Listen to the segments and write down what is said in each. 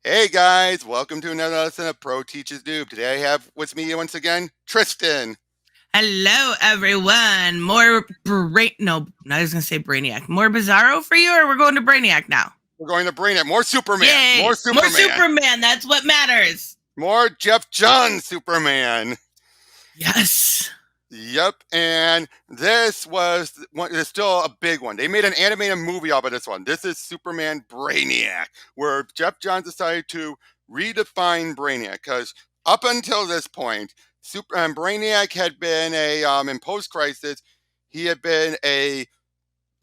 Hey guys, welcome to another lesson of Pro Teaches Noob. Today I have with me once again Tristan. Hello, everyone. No, I was gonna say Brainiac. More Bizarro for you, or we're going to Brainiac now? We're going to bring it more Superman, Yay! more More Superman, Superman. That's what matters. more Geoff Johns Superman. Yes. Yep, and this was one. It's still a big one. They made an animated movie off of this one. This is Superman Brainiac, where Geoff Johns decided to redefine Brainiac because up until this point, Brainiac had been in post crisis. He had been a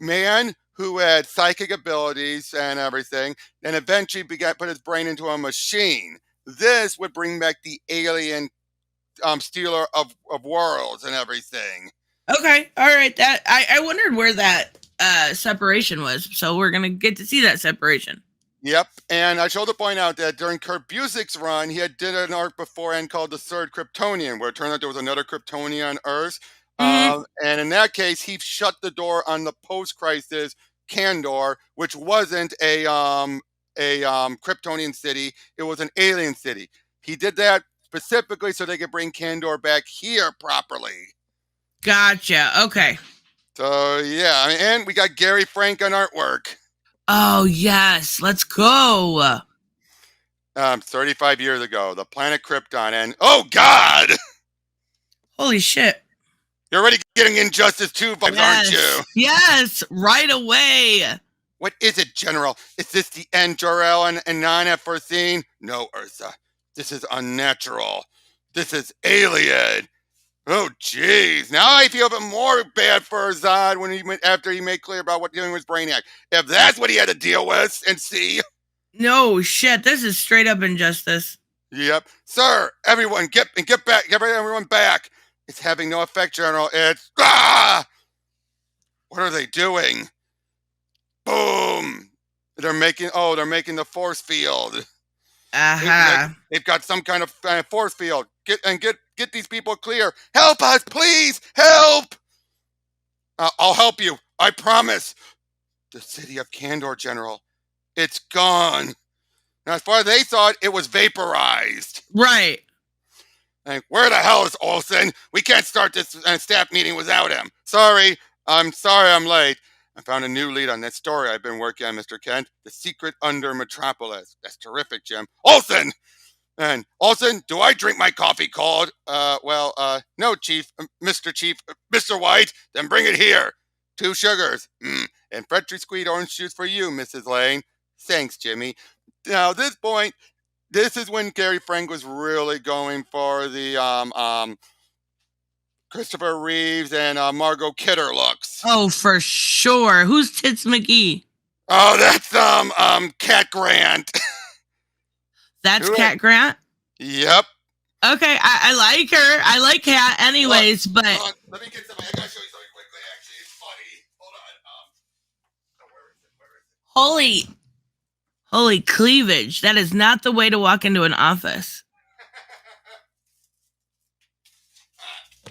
man who had psychic abilities and everything, and eventually began put his brain into a machine. This would bring back the alien stealer of worlds and everything. Okay. All right. That I wondered where that separation was. So we're gonna get to see that separation. Yep, and I should to point out that during Kurt Busiek's run, he had did an arc beforehand called The Third Kryptonian, where it turned out there was another Kryptonian on Earth. Mm-hmm. And in that case, he shut the door on the post-crisis Kandor, which wasn't a Kryptonian city; it was an alien city. He did that specifically so they could bring Kandor back here properly. Gotcha. Okay. So yeah, and we got Gary Frank on artwork. Oh yes. Let's go. 35 years ago, the planet Krypton, and oh God, Holy shit. you're already getting Injustice 2 vibes, aren't you? Yes. Right away. What is it, General? Is this the end Jor-El and Nine have foreseen? No, Ursa. This is unnatural. This is alien. Oh, jeez. Now I feel even more bad for Zod after he made clear about what dealing with Brainiac. If that's what he had to deal with and see. No shit. This is straight up injustice. Yep. Sir, everyone, get back. Get everyone back. It's having no effect, General. It's... Ah! What are they doing? Boom! They're making the force field. Aha. They've got some kind of force field. Get these people clear. Help us, please! Help! I'll help you. I promise. The city of Kandor, General. It's gone. Now, as far as they saw it, it was vaporized. Right. Like, where the hell is Olsen? We can't start this staff meeting without him. Sorry. I'm late. I found a new lead on that story I've been working on, Mr. Kent. The Secret Under Metropolis. That's terrific, Jim. Olsen! And Olsen, do I drink my coffee cold? No, Chief. Mr. Chief. Mr. White, then bring it here. 2 sugars. And freshly squeezed orange juice for you, Mrs. Lane. Thanks, Jimmy. Now, at this point, this is when Gary Frank was really going for the Christopher Reeves and Margot Kidder looks. Oh, for sure. Who's Tits McGee? Oh, that's Cat Grant. That's Cat Grant? Yep. Okay, I like her. I like Cat anyways, but... Let me get something. I gotta show you something quickly, actually. It's funny. Hold on. Where is it? Holy cleavage. That is not the way to walk into an office.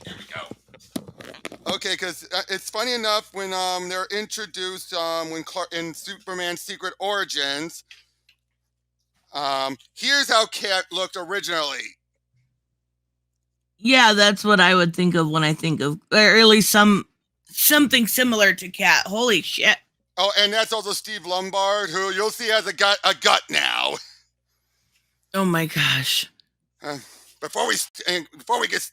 Here we go. Okay, because it's funny enough when they're introduced in Superman's Secret Origins. Here's how Cat looked originally. Yeah, that's what I would think of when I think of, or at least something similar to Cat. Holy shit. Oh, and that's also Steve Lombard, who you'll see has a gut now. Oh my gosh. Before we get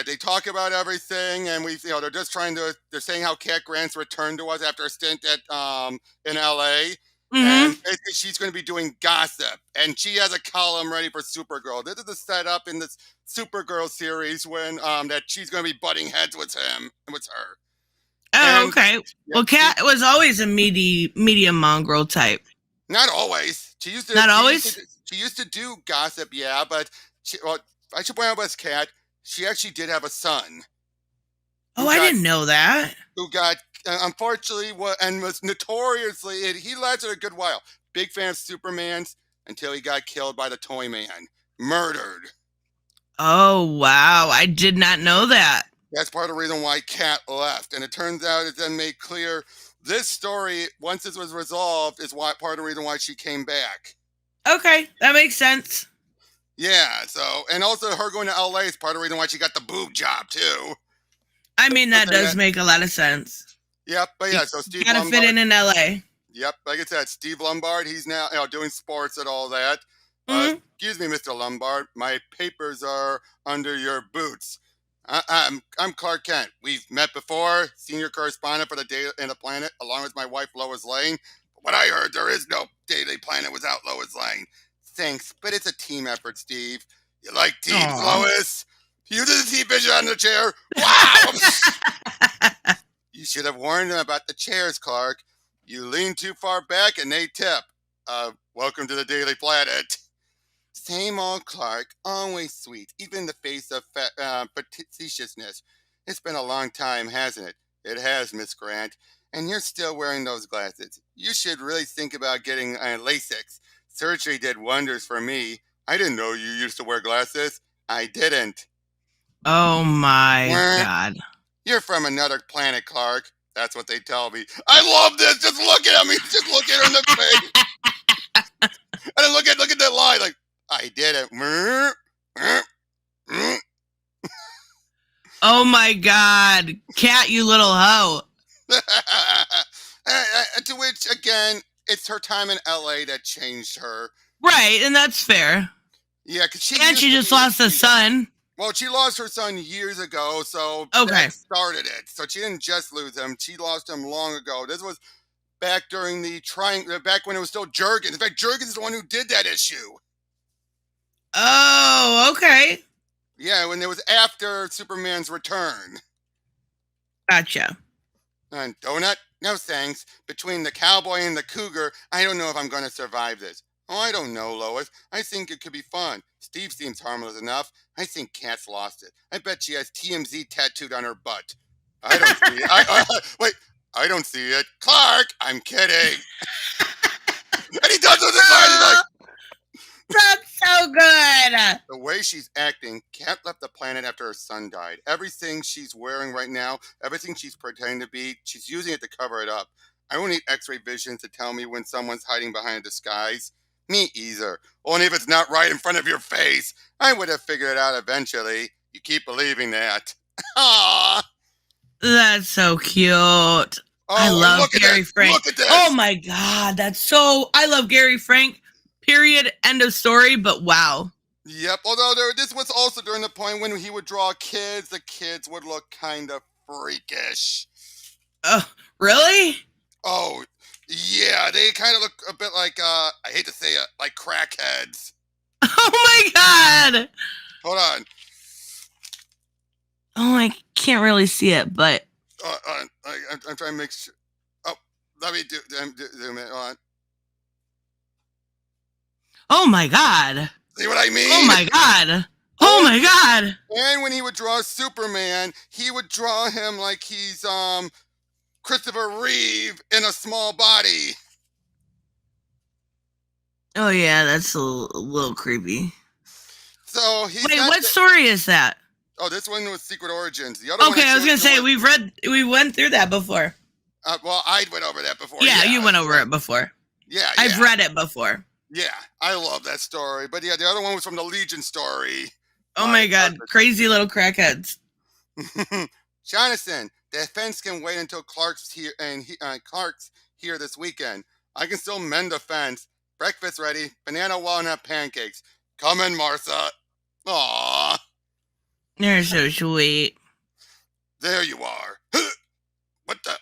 they talk about everything, and they're just they're saying how Cat Grant's returned to us after a stint at in LA. Mm-hmm. And basically she's going to be doing gossip, and she has a column ready for Supergirl. This is the setup in this Supergirl series when that she's going to be butting heads with her. Oh, okay. Well, Cat was always a medium mongrel type. Not always. She used to do gossip, yeah, but I should point out with Cat, she actually did have a son. Oh, I didn't know that. Who got, unfortunately, was notoriously, he lasted a good while. Big fan of Superman's until he got killed by the Toy Man. Murdered. Oh, wow. I did not know that. That's part of the reason why Cat left. And it turns out it then made clear this story, once this was resolved, is part of the reason why she came back. Okay, that makes sense. Yeah, so, and also her going to LA is part of the reason why she got the boob job, too. I mean, The that thing does that, make a lot of sense. yep, but You yeah, so Steve gotta fit Lombard, in LA. yep, like I said, Steve Lombard, he's now doing sports and all that. Mm-hmm. Excuse me, Mr. Lombard, my papers are under your boots. I'm Clark Kent. We've met before, senior correspondent for the Daily and the Planet, along with my wife Lois Lane. But what I heard, there is no Daily Planet without Lois Lane. Thanks, but it's a team effort, Steve. You like teams, Aw. Lois? You did the team vision on the chair. Wow! You should have warned them about the chairs, Clark. You lean too far back and they tip. Welcome to the Daily Planet. Same old Clark, always sweet, even in the face of facetiousness. It's been a long time, hasn't it? It has, Miss Grant. And you're still wearing those glasses. You should really think about getting LASIK. Surgery did wonders for me. I didn't know you used to wear glasses. I didn't. Oh my Wah. god. You're from another planet, Clark. That's what they tell me. I love this. Just look at me. Just look at her in the face. And then look at that line. Like, I did it. Oh my god. Cat, you little hoe. To which, again, it's her time in LA that changed her. Right, and that's fair. Yeah, because And she just lost a son. Well, she lost her son years ago, so Okay. that started it. So she didn't just lose him; she lost him long ago. This was back during back when it was still Jurgens. In fact, Jurgens is the one who did that issue. Oh, okay. Yeah, when it was after Superman's return. Gotcha. And donut? No thanks. Between the cowboy and the cougar, I don't know if I'm going to survive this. Oh, I don't know, Lois. I think it could be fun. Steve seems harmless enough. I think Kat's lost it. I bet she has TMZ tattooed on her butt. I don't see it. Wait, I don't see it. Clark, I'm kidding. And he does this line. He's like, That's so good. the way she's acting, Kat left the planet after her son died. Everything she's wearing right now, everything she's pretending to be, she's using it to cover it up. I don't need x-ray vision to tell me when someone's hiding behind a disguise. Me either. Only if it's not right in front of your face. I would have figured it out eventually. You keep believing that. Aww. That's so cute. Oh, I love look at Gary that. Frank. Look at this. Oh my god, that's so. I love Gary Frank. Period. End of story. But wow. Yep. Although this was also during the point when he would draw kids, the kids would look kind of freakish. Really? Oh, yeah. They kind of look a bit like I hate to say it, like crackheads. Oh my god. Hold on. Oh, I can't really see it, but I'm trying to make sure. Oh, let me do zoom in. Hold on. oh my god. See what I mean? Oh my god. Oh my god. And when he would draw Superman, he would draw him like he's Christopher Reeve in a small body. Oh yeah, that's a little creepy. So he's Wait, what story is that? Oh, this one was Secret Origins. The other one. Okay, I was gonna say we went through that before. Well, I went over that before. Yeah, you went over it before. Yeah, I've read it before. Yeah, I love that story. But yeah, the other one was from the Legion story. Oh my god, crazy little crackheads. Jonathan, the fence can wait until Clark's here, and Clark's here this weekend. I can still mend the fence. Breakfast ready. Banana walnut pancakes. Come in, Martha. Aww. You're so sweet. There you are. What the?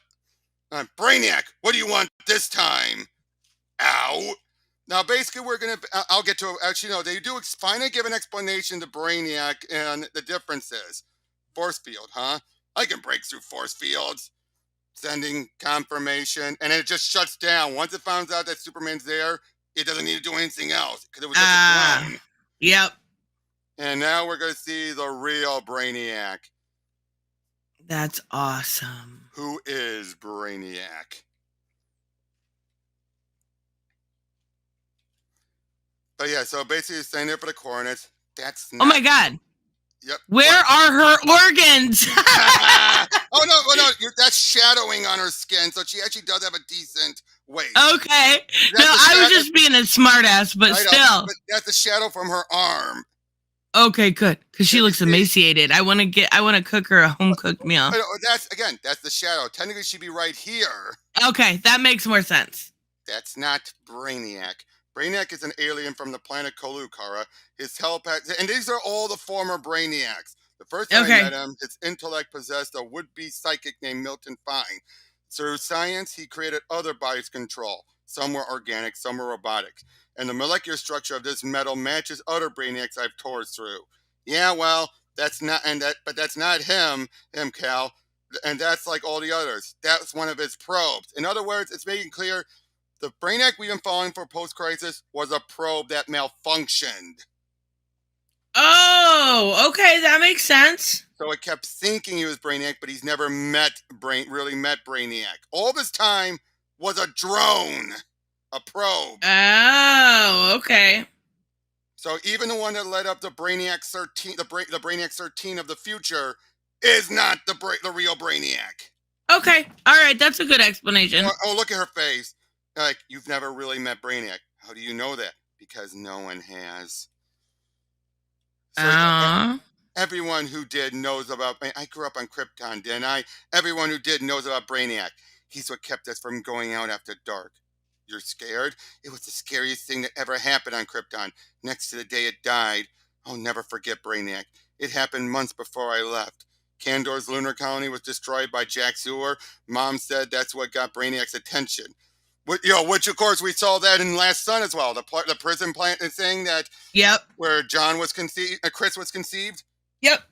Brainiac, what do you want this time? Ow. Now, basically, we're going to... I'll get to it. Actually, no, they do finally give an explanation to Brainiac and the differences. Force field, huh? I can break through force fields. Sending confirmation, and it just shuts down. Once it finds out that Superman's there, it doesn't need to do anything else, because it was just a drone. Yep. And now we're going to see the real Brainiac. That's awesome. Who is Brainiac? But yeah, so basically he's staying there for the coordinates. That's not... Oh my god. Yep. Where are her organs? Oh no, well, no, that's shadowing on her skin, so she actually does have a decent waist. Okay. No, That's the I was shadow. just being a smartass, but I know, still. but that's the shadow from her arm. Okay, good. Because she If you looks see, emaciated. I want to cook her a home cooked meal. that's the shadow. Technically, she'd be right here. Okay, that makes more sense. That's not Brainiac. Brainiac is an alien from the planet Kolukara. His telepath, and these are all the former Brainiacs. The first time I met Okay. him, his intellect possessed a would-be psychic named Milton Fine. Through science, he created other bodies control. Some were organic, some were robotic. And the molecular structure of this metal matches other Brainiacs I've toured through. Yeah, well, but that's not him, Cal. And that's like all the others. That's one of his probes. In other words, it's making clear the Brainiac we've been following for post-crisis was a probe that malfunctioned. Oh, okay, that makes sense. So it kept thinking he was Brainiac, but he's never really met Brainiac. All this time was a drone, a probe. Oh, okay. So even the one that led up to Brainiac 13, the Brainiac 13 of the future, is not the real Brainiac. Okay. All right, that's a good explanation. Oh, look at her face. Like, you've never really met Brainiac. How do you know that? Because no one has. So everyone who did knows about. I grew up on Krypton, didn't I? Everyone who did knows about Brainiac. He's what kept us from going out after dark. You're scared? It was the scariest thing that ever happened on Krypton. Next to the day it died. I'll never forget Brainiac. It happened months before I left. Kandor's lunar colony was destroyed by Jack Sewer. Mom said that's what got Brainiac's attention. Which of course we saw that in Last Son as well. The prison plant thing that Yep. where John was conceived, Chris was conceived. Yep.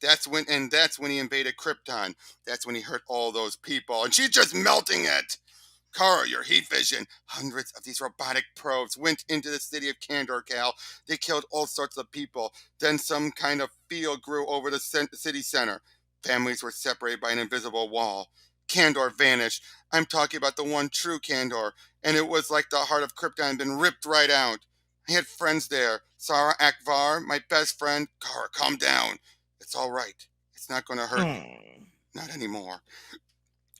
That's when he invaded Krypton. That's when he hurt all those people, and she's just melting it. Kara, your heat vision. Hundreds of these robotic probes went into the city of Kandor, Cal. They killed all sorts of people. Then some kind of field grew over the city center. Families were separated by an invisible wall. Kandor vanished. I'm talking about the one true Kandor, and it was like the heart of Krypton had been ripped right out. I had friends there. Sarah Akvar, my best friend. Kara, calm down. It's all right. It's not going to hurt you. Not anymore.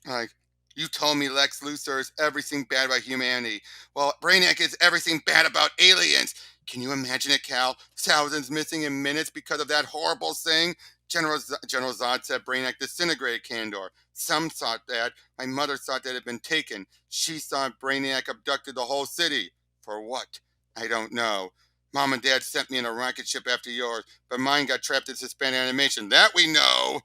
Like, you told me Lex Luthor is everything bad about humanity. Well, Brainiac is everything bad about aliens. Can you imagine it, Cal? Thousands missing in minutes because of that horrible thing? General Zod said Brainiac disintegrated Kandor. Some thought that. My mother thought that it had been taken. She thought Brainiac abducted the whole city. For what? I don't know. Mom and Dad sent me in a rocket ship after yours, but mine got trapped in suspended animation. That we know.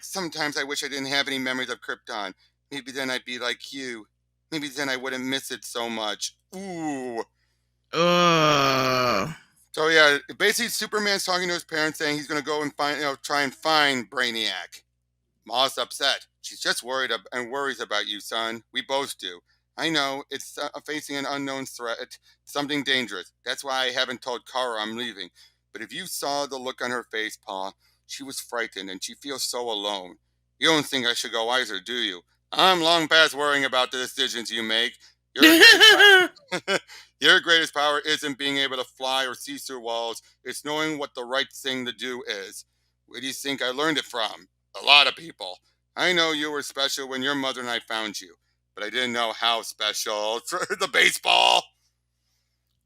Sometimes I wish I didn't have any memories of Krypton. Maybe then I'd be like you. Maybe then I wouldn't miss it so much. Ooh. So yeah, basically Superman's talking to his parents saying he's gonna go and try and find Brainiac. Ma's upset. She's just worried and worries about you, son. We both do. I know it's facing an unknown threat, something dangerous. That's why I haven't told Kara I'm leaving. But if you saw the look on her face, Pa, she was frightened and she feels so alone. You don't think I should go wiser, do you? I'm long past worrying about the decisions you make. Your greatest power isn't being able to fly or see through walls. It's knowing what the right thing to do is. Where do you think I learned it from? A lot of people. I know you were special when your mother and I found you, but I didn't know how special. The baseball.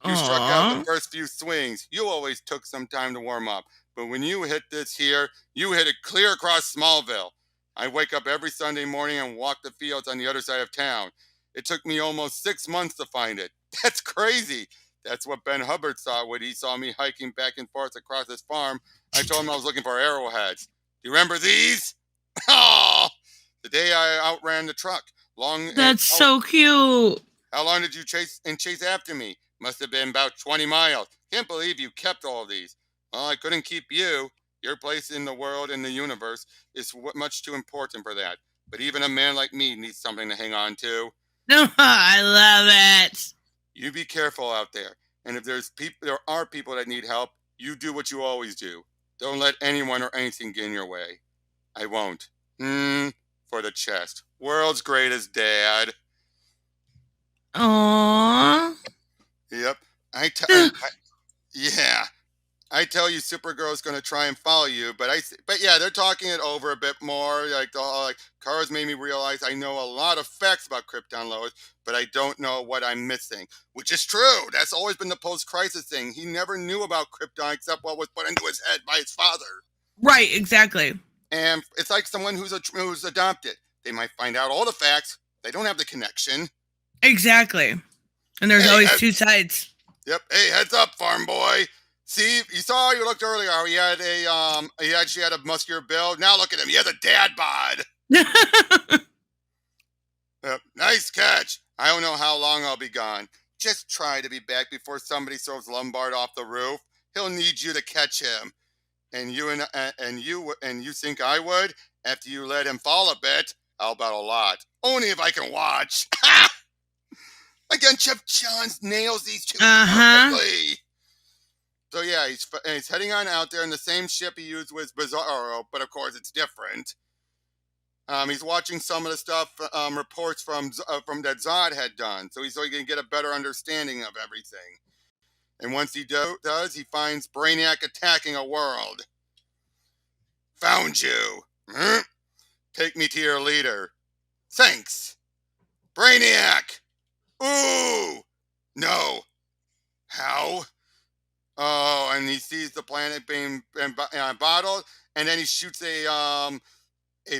You struck out the first few swings. You always took some time to warm up. But when you hit this here, you hit it clear across Smallville. I wake up every Sunday morning and walk the fields on the other side of town. It took me almost 6 months to find it. That's crazy. That's what Ben Hubbard saw when he saw me hiking back and forth across his farm. I told him I was looking for arrowheads. Do you remember these? Oh, the day I outran the truck. That's so cute. How long did you chase after me? Must have been about 20 miles. Can't believe you kept all these. Well, I couldn't keep you. Your place in the world and the universe is much too important for that. But even a man like me needs something to hang on to. I love it. You be careful out there. And if there are people that need help, you do what you always do. Don't let anyone or anything get in your way. I won't. For the chest. World's greatest dad. Aww. Yep. Yeah. I tell you, Supergirl's going to try and follow you, but yeah, they're talking it over a bit more. Like the whole, like Kara's made me realize I know a lot of facts about Krypton, Lois, but I don't know what I'm missing, which is true. That's always been the post-crisis thing. He never knew about Krypton except what was put into his head by his father. Right, exactly. And it's like someone who's adopted. They might find out all the facts. They don't have the connection. Exactly. And there's Hey, always two sides. Yep. Hey, heads up, farm boy. See, you saw you looked earlier how he had he actually had a muscular build. Now look at him. He has a dad bod. Yep. Nice catch. I don't know how long I'll be gone. Just try to be back before somebody throws Lombard off the roof. He'll need you to catch him. And you think I would? After you let him fall a bit, I'll bet a lot. Only if I can watch. Again, Geoff Johns nails these two perfectly. So yeah, he's heading on out there in the same ship he used with Bizarro, but of course it's different. He's watching some of the stuff, reports from that Zod had done, so he can get a better understanding of everything. And once he does, he finds Brainiac attacking a world. Found you. Take me to your leader. Thanks. Brainiac! Ooh! No. How? Oh, and he sees the planet being bottled, and then he shoots a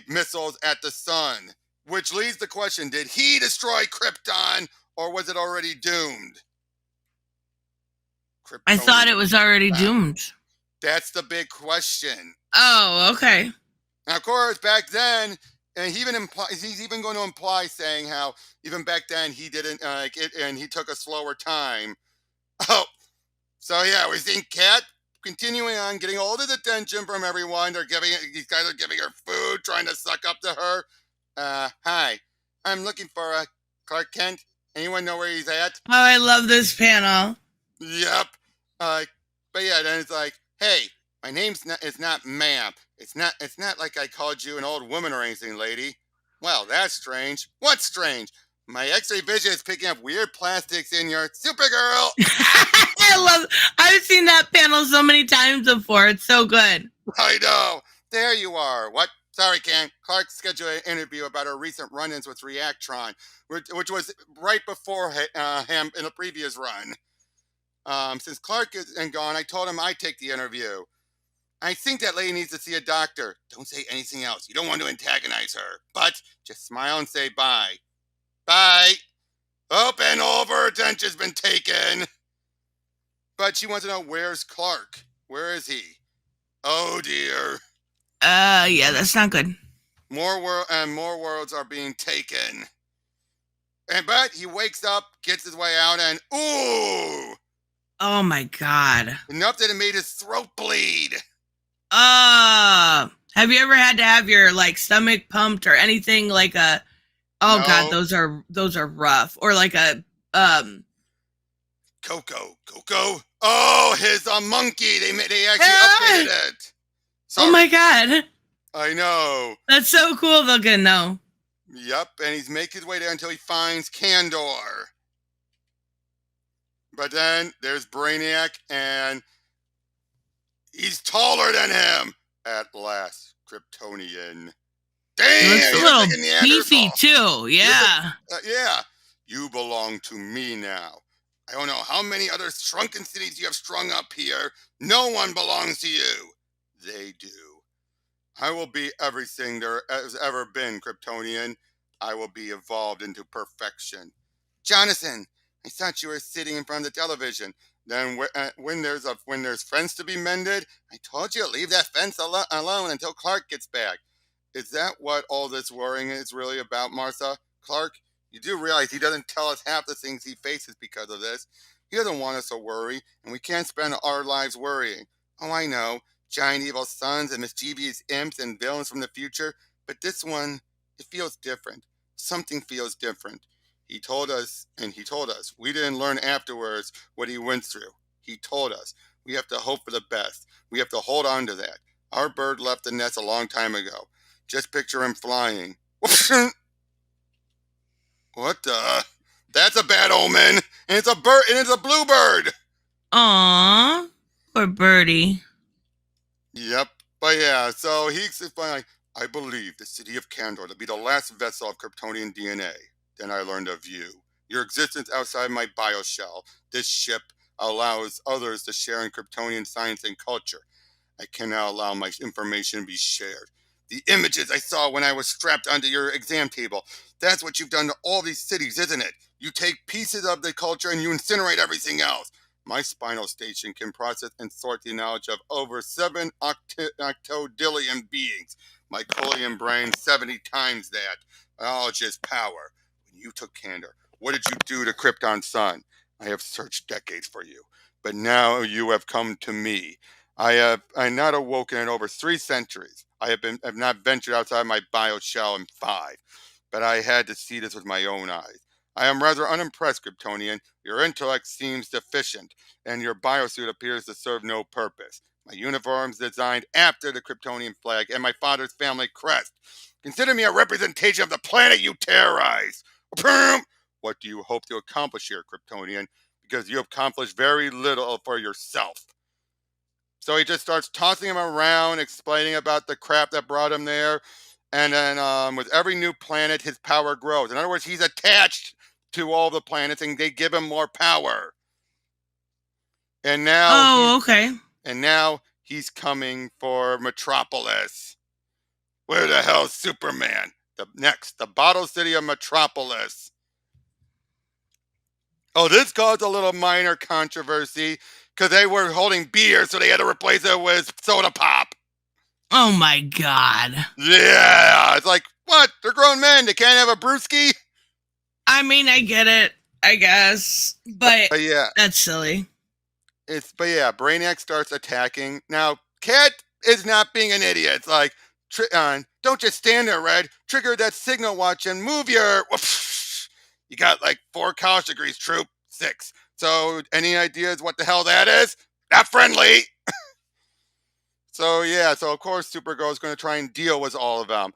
missiles at the sun, which leads the question: did he destroy Krypton, or was it already doomed? I thought it was already doomed. That's the big question. Oh, okay. Now, of course, back then, and he's even going to imply saying how even back then he didn't like it, and he took a slower time. Oh, so yeah, we think Kat continuing on, getting all this attention from everyone. These guys are giving her food, trying to suck up to her. Hi, I'm looking for Clark Kent. Anyone know where he's at? Oh, I love this panel. Yep. But yeah, then it's like, hey, my name's not ma'am. It's not like I called you an old woman or anything, lady. Well, that's strange. What's strange? My X-ray vision is picking up weird plastics in your Supergirl. I've seen that panel so many times before. It's so good. I know. There you are. What? Sorry, Ken. Clark scheduled an interview about her recent run-ins with Reactron, which was right before him in the previous run. Since Clark is gone, I told him I'd take the interview. I think that lady needs to see a doctor. Don't say anything else. You don't want to antagonize her. But just smile and say bye. Bye. Up and all of her attention's been taken. But she wants to know, where's Clark? Where is he? Oh dear. Yeah, that's not good. More worlds are being taken. But he wakes up, gets his way out, and ooh! Oh my god. Enough that it made his throat bleed. Have you ever had to have your stomach pumped or anything like a? Oh no. God, those are rough. Or like a Coco. Oh, his monkey. They actually updated it. Sorry. Oh my god. I know. That's so cool looking, though. Yep, and he's making his way there until he finds Kandor. But then there's Brainiac, and he's taller than him. At last, Kryptonian. Damn, he looks a little beefy too. Yeah. Yeah. You belong to me now. I don't know how many other shrunken cities you have strung up here. No one belongs to you. They do. I will be everything there has ever been, Kryptonian. I will be evolved into perfection. Jonathan, I thought you were sitting in front of the television. Then when there's fence to be mended, I told you to leave that fence alone until Clark gets back. Is that what all this worrying is really about, Martha? Clark, you do realize he doesn't tell us half the things he faces because of this. He doesn't want us to worry, and we can't spend our lives worrying. Oh, I know. Giant evil suns and mischievous imps and villains from the future, but this one, it feels different. Something feels different. He told us. We didn't learn afterwards what he went through. He told us. We have to hope for the best. We have to hold on to that. Our bird left the nest a long time ago. Just picture him flying. What the? That's a bad omen. And it's a bird, and it's a bluebird. Aww. Poor birdie. Yep. But yeah, so he's like, I believe the city of Kandor to be the last vessel of Kryptonian DNA. Then I learned of you. Your existence outside my bioshell. This ship allows others to share in Kryptonian science and culture. I cannot allow my information to be shared. The images I saw when I was strapped onto your exam table. That's what you've done to all these cities, isn't it? You take pieces of the culture and you incinerate everything else. My spinal station can process and sort the knowledge of over 7 octodillion beings. My Colian brain 70 times that. Knowledge is power. When you took Kandor, what did you do to Krypton's sun? I have searched decades for you, but now you have come to me. I not awoken in over 3 centuries. Have not ventured outside my bioshell in 5, but I had to see this with my own eyes. I am rather unimpressed, Kryptonian. Your intellect seems deficient, and your biosuit appears to serve no purpose. My uniform is designed after the Kryptonian flag and my father's family crest. Consider me a representation of the planet you terrorize. What do you hope to accomplish here, Kryptonian? Because you have accomplished very little for yourself. So he just starts tossing him around, explaining about the crap that brought him there. And then with every new planet, his power grows. In other words, he's attached to all the planets and they give him more power. And now Oh, okay. he's coming for Metropolis. Where the hell's Superman? The bottle city of Metropolis. Oh, this caused a little minor controversy because they were holding beer, so they had to replace it with soda pop. Oh my god. Yeah, it's like, what? They're grown men. They can't have a brewski? I mean, I get it, I guess, but But yeah, that's silly. Brainiac starts attacking. Now, Cat is not being an idiot. It's like, don't just stand there, Red. Trigger that signal watch and move your. You got like 4 college degrees, troop. 6. So, any ideas what the hell that is? Not friendly. So of course Supergirl's going to try and deal with all of them.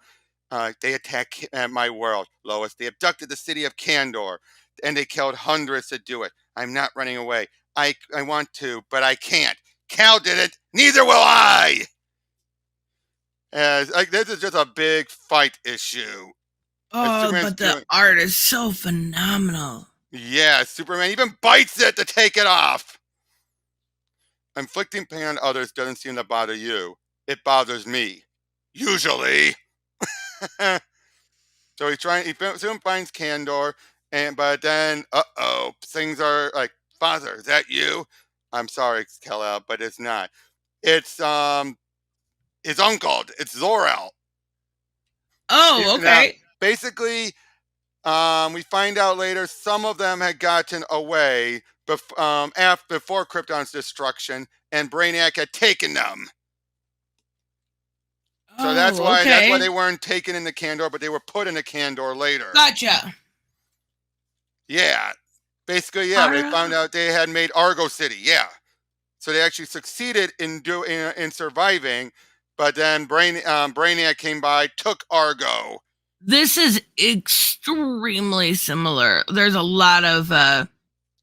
They attack my world, Lois. They abducted the city of Kandor, and they killed hundreds to do it. I'm not running away. I want to, but I can't. Cal did it. Neither will I. This is just a big fight issue. Oh, Superman's but the doing. art is so phenomenal. Yeah, Superman even bites it to take it off. Inflicting pain on others doesn't seem to bother you. It bothers me. Usually. So he soon finds Kandor, but then things are like, Father, is that you? I'm sorry, Kal-El, but it's not. It's his uncle. It's Zor-El. Oh, Now, okay. basically, we find out later some of them had gotten away before Krypton's destruction, and Brainiac had taken them. So that's Oh, why okay. they weren't taken into Kandor, but they were put into Kandor later. Gotcha. Yeah. Basically, yeah, they found Ah, out they had made Argo City. Yeah. So they actually succeeded in surviving, but then Brainiac came by, took Argo. this is extremely similar. There's a lot of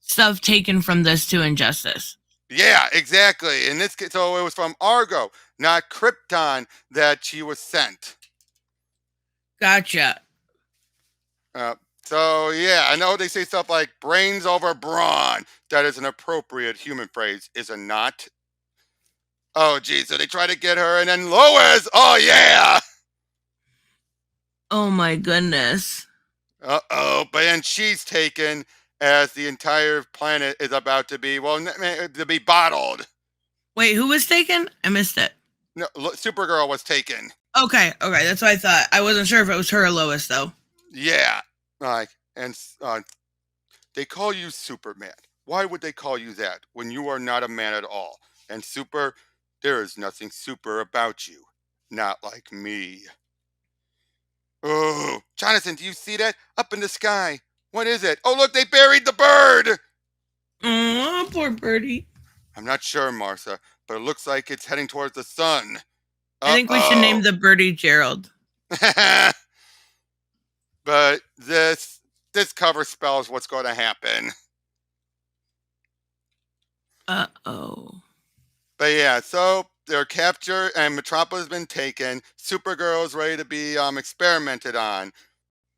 stuff taken from this to Injustice. Yeah, exactly. In this case, so it was from Argo, not Krypton, that she was sent. Gotcha. Uh, so yeah, I know they say stuff like brains over brawn. That is an appropriate human phrase, is it not? Oh geez, so they try to get her, and then Lois. Oh yeah. Oh my goodness. But then she's taken as the entire planet is about to be to be bottled. Wait, who was taken? I missed it. No, Supergirl was taken. Okay, that's what I thought. I wasn't sure if it was her or Lois though. Yeah, like and they call you Superman. Why would they call you that when you are not a man at all? And there is nothing super about you. Not like me. Oh, Jonathan, do you see that? Up in the sky. What is it? Oh, look, they buried the bird! Oh, poor birdie. I'm not sure, Martha, but it looks like it's heading towards the sun. I think we should name Uh-oh. the birdie Gerald. But this cover spells what's going to happen. Uh-oh. But yeah, so they're captured and Metropolis has been taken. Supergirl's ready to be experimented on.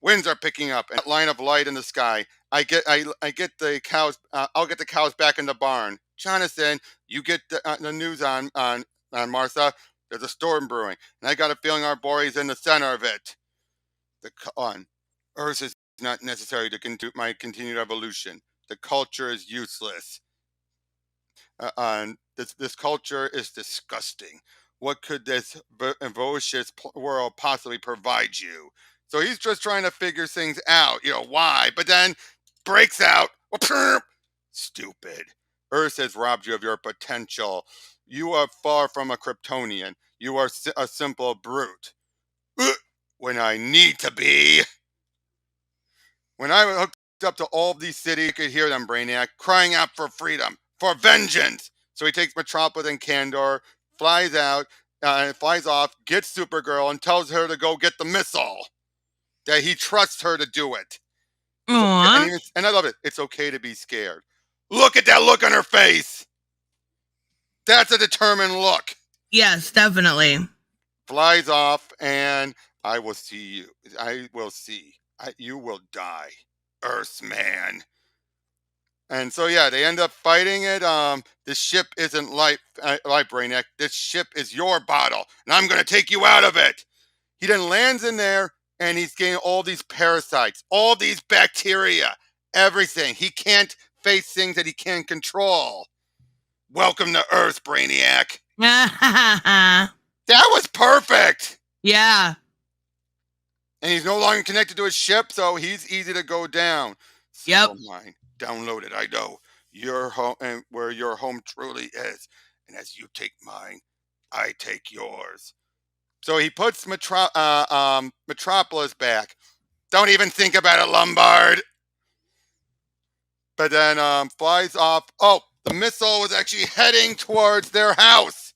Winds are picking up, and that line of light in the sky. I get the cows. I'll get the cows back in the barn. Jonathan, you get the news on Martha. There's a storm brewing, and I got a feeling our boy is in the center of it. The on Earth is not necessary to my continued evolution. The culture is useless. This culture is disgusting. What could this voracious world possibly provide you? So he's just trying to figure things out, why? But then breaks out. Stupid. Earth has robbed you of your potential. You are far from a Kryptonian. You are a simple brute. When I need to be. When I hooked up to all of these cities, you could hear them, Brainiac, crying out for freedom, for vengeance. So he takes Metropolis and Kandor, flies out, flies off, gets Supergirl, and tells her to go get the missile. That he trusts her to do it. It's okay, Aww. and I love it. It's okay to be scared. Look at that look on her face. That's a determined look. Yes, definitely. Flies off, and I will see you. I will see. You will die, Earthman. And so yeah, they end up fighting it. This ship isn't like Brainiac. This ship is your bottle, and I'm gonna take you out of it. He then lands in there, and he's getting all these parasites, all these bacteria, everything. He can't face things that he can't control. Welcome to Earth, Brainiac. That was perfect. Yeah. And he's no longer connected to his ship, so he's easy to go down. Yep. Mine. Download it. I know your home and where your home truly is. And as you take mine, I take yours. So he puts Metropolis back. Don't even think about it, Lombard. But then flies off. Oh, the missile was actually heading towards their house.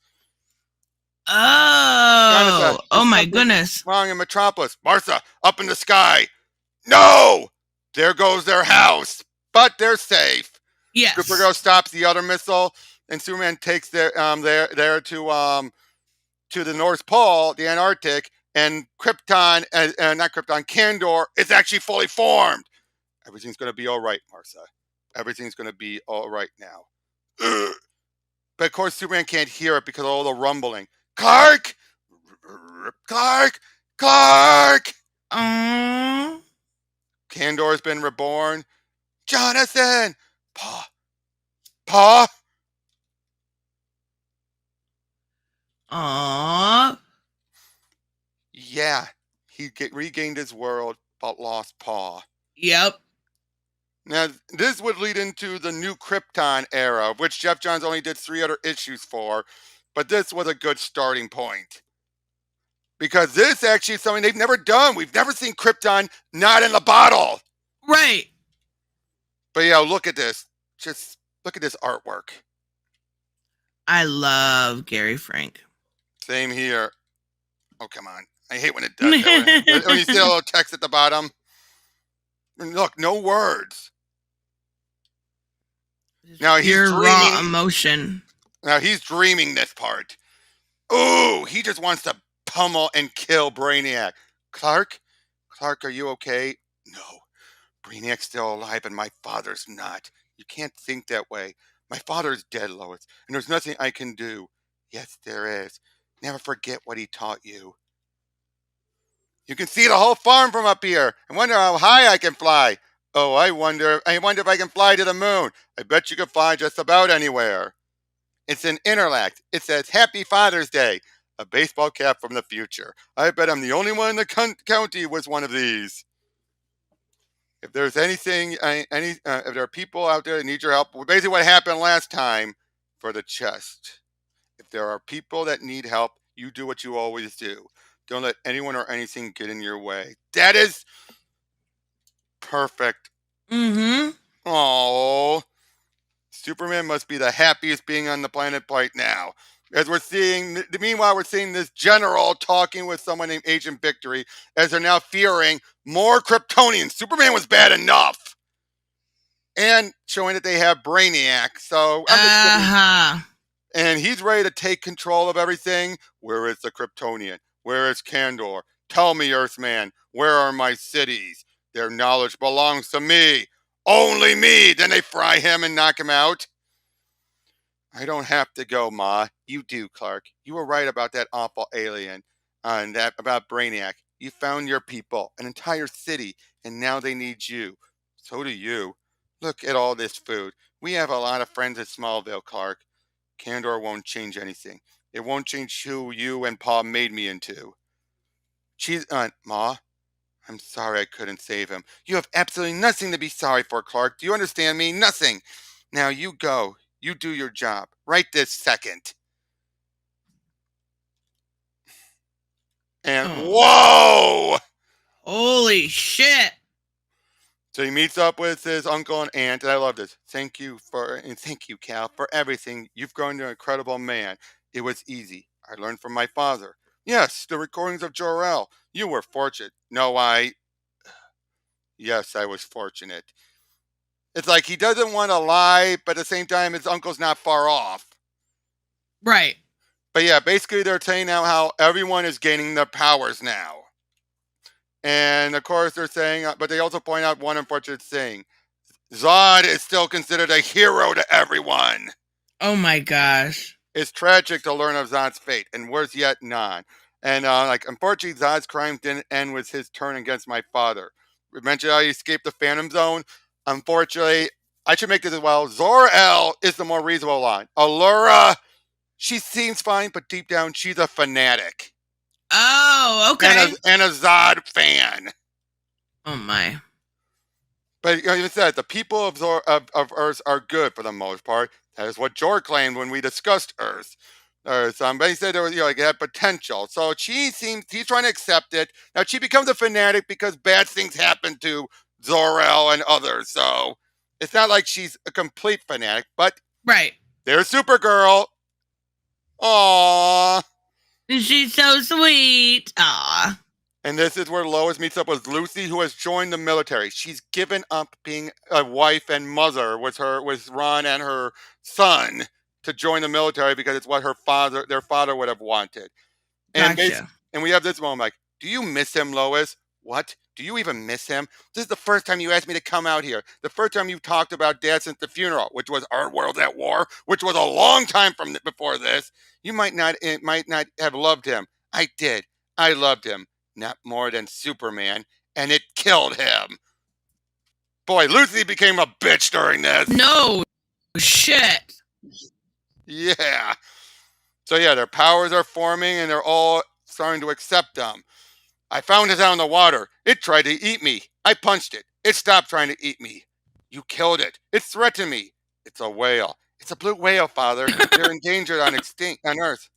Oh, oh my goodness. Wrong in Metropolis. Martha, up in the sky. No! There goes their house. But they're safe. Yes. Supergirl stops the other missile, and Superman takes there to the North Pole, the Antarctic, and Krypton, not Krypton, Kandor is actually fully formed. Everything's gonna be all right, Martha. Everything's gonna be all right now. Ugh. But of course, Superman can't hear it because of all the rumbling. Clark, Clark, Clark. Kandor's been reborn. Jonathan, Pa. Aww. Yeah, he regained his world, but lost Pa. Yep. Now, this would lead into the new Krypton era, which Geoff Johns only did 3 other issues for, but this was a good starting point. Because this actually is something they've never done. We've never seen Krypton not in the bottle. Right. But yeah, look at this. Just look at this artwork. I love Gary Frank. Same here. Oh, come on. I hate when it does that. When you see a little text at the bottom. Look, no words. Now he's dreaming. Raw emotion. Now he's dreaming this part. Ooh, he just wants to pummel and kill Brainiac. Clark, are you okay? No. Brainiac's still alive and my father's not. You can't think that way. My father's dead, Lois, and there's nothing I can do. Yes, there is. Never forget what he taught you. You can see the whole farm from up here. I wonder how high I can fly. Oh, I wonder if I can fly to the moon. I bet you can fly just about anywhere. It's an interlact. It says Happy Father's Day. A baseball cap from the future. I bet I'm the only one in the county with one of these. If there's anything, if there are people out there that need your help, basically what happened last time for the chest. If there are people that need help, you do what you always do. Don't let anyone or anything get in your way. That is perfect. Oh, Superman must be the happiest being on the planet right now. As meanwhile, we're seeing this general talking with someone named Agent Victory as they're now fearing more Kryptonians. Superman was bad enough. And showing that they have Brainiac. So, and he's ready to take control of everything. Where is the Kryptonian? Where is Kandor? Tell me, Earthman, where are my cities? Their knowledge belongs to me. Only me. Then they fry him and knock him out. I don't have to go, Ma. You do, Clark. You were right about that awful alien and that about Brainiac. You found your people, an entire city, and now they need you. So do you. Look at all this food. We have a lot of friends at Smallville, Clark. Kandor won't change anything. It won't change who you and Pa made me into. She's Ma. I'm sorry I couldn't save him. You have absolutely nothing to be sorry for, Clark. Do you understand me? Nothing. Now you go. You do your job. Right this second. And Oh, whoa! holy shit. So he meets up with his uncle and aunt, and I love this. Thank you, Cal, for everything. You've grown to an incredible man. It was easy. I learned from my father. Yes, the recordings of Jor-El. You were fortunate. No, yes, I was fortunate. It's like he doesn't want to lie, but at the same time, his uncle's not far off. Right. But yeah, basically they're saying now how everyone is gaining their powers now. And of course they're saying, but they also point out one unfortunate thing. Zod is still considered a hero to everyone. Oh my gosh. It's tragic to learn of Zod's fate, and worse yet, none. And unfortunately, Zod's crime didn't end with his turn against my father. We mentioned how he escaped the Phantom Zone. Unfortunately, I should make this as well. Zor-El is the more reasonable line. Allura, she seems fine, but deep down, she's a fanatic. Oh, okay. And a Zod fan. Oh my. But like I said, the people of Earth are good for the most part. That is what Jor claimed when we discussed Earth. But he said there was, like, it had potential. So he's trying to accept it. Now she becomes a fanatic because bad things happen to Zor-El and others. So it's not like she's a complete fanatic, but Right. there's Supergirl. Aww. She's so sweet. Aw. And this is where Lois meets up with Lucy, who has joined the military. She's given up being a wife and mother with Ron and her son to join the military because it's what their father would have wanted. And Gotcha. and we have this moment like, do you miss him, Lois? What? Do you even miss him? This is the first time you asked me to come out here. The first time you've talked about Dad since the funeral, which was Our World at War, which was a long time before this. You might not have loved him. I did. I loved him. Not more than Superman, and it killed him. Boy, Lucy became a bitch during this. No shit. Yeah. So yeah, their powers are forming, and they're all starting to accept them. I found it out in the water. It tried to eat me. I punched it. It stopped trying to eat me. You killed it. It threatened me. It's a whale. It's a blue whale, Father. They're endangered on Earth.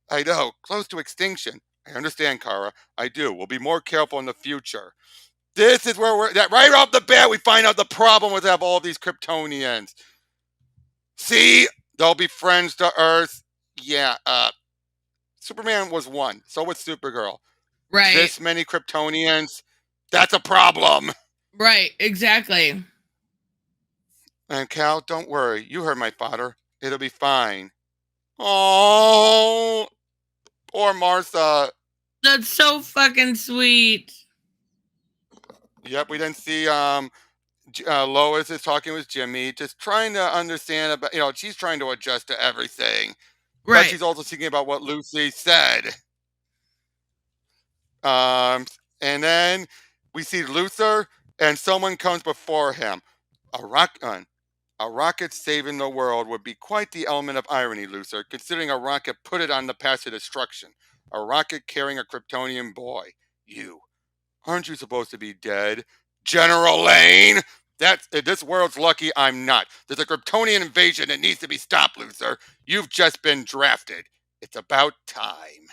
I know, close to extinction. I understand, Kara. I do. We'll be more careful in the future. This is where right off the bat, we find out the problem with all of these Kryptonians. See, they'll be friends to Earth. Yeah, Superman was one. So was Supergirl. Right. This many Kryptonians, that's a problem. Right, exactly. And Cal, don't worry. You heard my father. It'll be fine. Oh, poor Martha. That's so fucking sweet. Yep, we didn't see Lois is talking with Jimmy, just trying to understand about, she's trying to adjust to everything. But Right. she's also thinking about what Lucy said. And then we see Luther, and someone comes before him. A rocket saving the world would be quite the element of irony, Luther, considering a rocket put it on the path to destruction. A rocket carrying a Kryptonian boy. You. Aren't you supposed to be dead? General Lane! This world's lucky I'm not. There's a Kryptonian invasion that needs to be stopped, Luther. You've just been drafted. It's about time.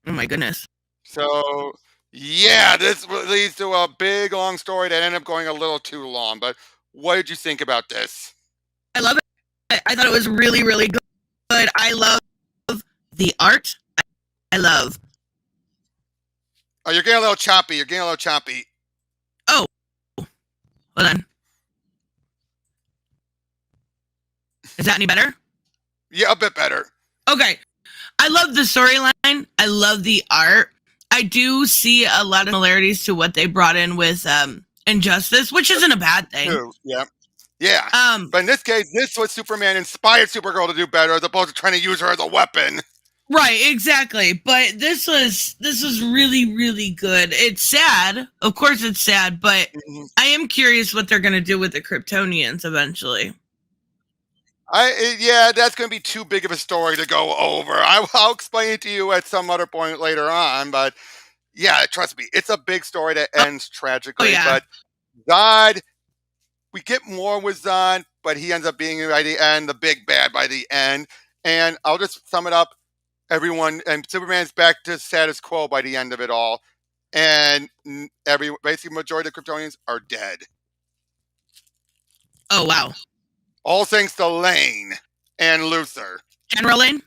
Oh my goodness. So, yeah, this leads to a big, long story that ended up going a little too long. But what did you think about this? I love it. I thought it was really, really good. I love the art. I love. Oh, you're getting a little choppy. Oh, hold on. Is that any better? Yeah, a bit better. Okay. I love the storyline. I love the art. I do see a lot of similarities to what they brought in with Injustice, which isn't a bad thing. Yeah. Yeah. Um, But in this case, this was Superman inspired Supergirl to do better as opposed to trying to use her as a weapon. right, exactly. But this was really really good. It's sad, of course, it's sad, but Mhm. I am curious what they're gonna do with the Kryptonians eventually. Yeah, that's going to be too big of a story to go over. I'll explain it to you at some other point later on, but yeah, trust me, it's a big story that Oh, ends oh tragically. yeah. But Zod, we get more with Zod, but he ends up being by the end the big bad by the end. And I'll just sum it up: everyone and Superman's back to status quo by the end of it all, and every basically majority of the Kryptonians are dead. Oh wow. All thanks to Lane and Luther. General Lane.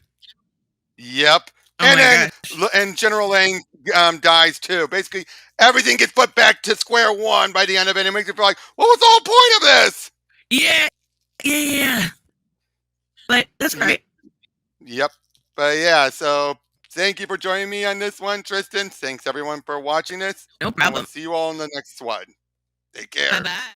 Yep. Oh And my then gosh. General Lane dies too. Basically, everything gets put back to square one by the end of it. And it makes you feel like, what was the whole point of this? Yeah, yeah, yeah. But that's Yep. right. Yep. But yeah, so thank you for joining me on this one, Tristan. Thanks everyone for watching this. No And we'll problem. see you all in the next one. Take Bye care. bye.